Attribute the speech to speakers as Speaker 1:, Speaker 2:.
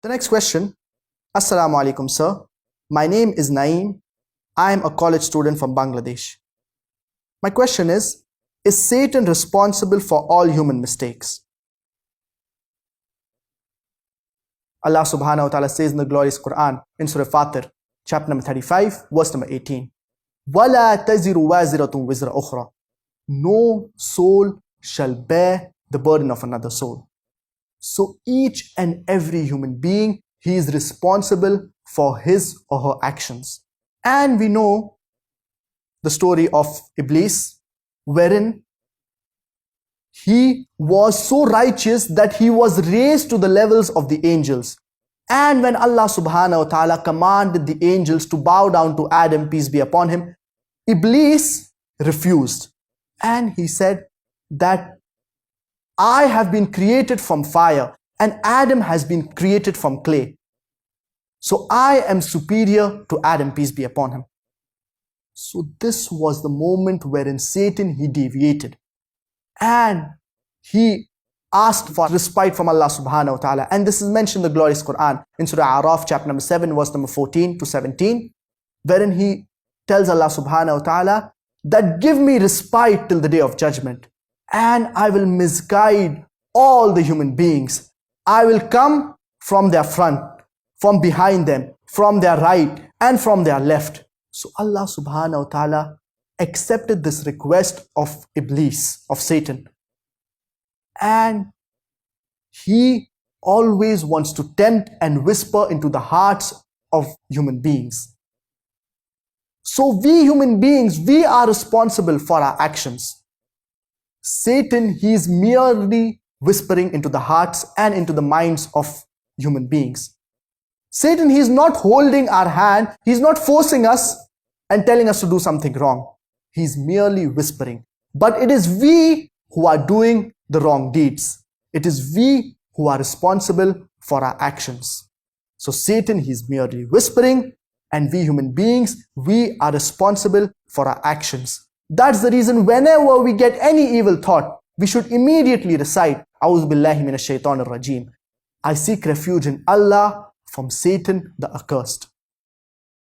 Speaker 1: The next question. Assalamu alaikum, sir. My name is Naeem. I am a college student from Bangladesh. My question is Satan responsible for all human mistakes? Allah subhanahu wa ta'ala says in the glorious Quran in Surah Fatir, chapter number 35, verse number 18. وَلَا تَزِرُ وَازِرَةٌ وِزْرَ أُخْرَى. No soul shall bear the burden of another soul. So each and every human being, he is responsible for his or her actions. And we know the story of Iblis, wherein he was so righteous that he was raised to the levels of the angels. And when Allah subhanahu wa ta'ala commanded the angels to bow down to Adam, peace be upon him, Iblis refused. And he said that I have been created from fire and Adam has been created from clay. So I am superior to Adam, peace be upon him. So this was the moment wherein Satan, he deviated. And he asked for respite from Allah subhanahu wa ta'ala. And this is mentioned in the glorious Quran in Surah Araf, chapter number 7, verse number 14 to 17, wherein he tells Allah subhanahu wa ta'ala that give me respite till the day of judgment, and I will misguide all the human beings. I will come from their front, from behind them, from their right, and from their left. So Allah subhanahu wa ta'ala accepted this request of Iblis, of Satan. And he always wants to tempt and whisper into the hearts of human beings. So we human beings, we are responsible for our actions. Satan, he is merely whispering into the hearts and into the minds of human beings. Satan, he is not holding our hand, he is not forcing us and telling us to do something wrong. He is merely whispering. But it is we who are doing the wrong deeds. It is we who are responsible for our actions. So Satan, he is merely whispering, and we human beings, we are responsible for our actions. That's the reason whenever we get any evil thought, we should immediately recite, A'udhu billahi minash shaitanir rajim. I seek refuge in Allah from Satan the accursed.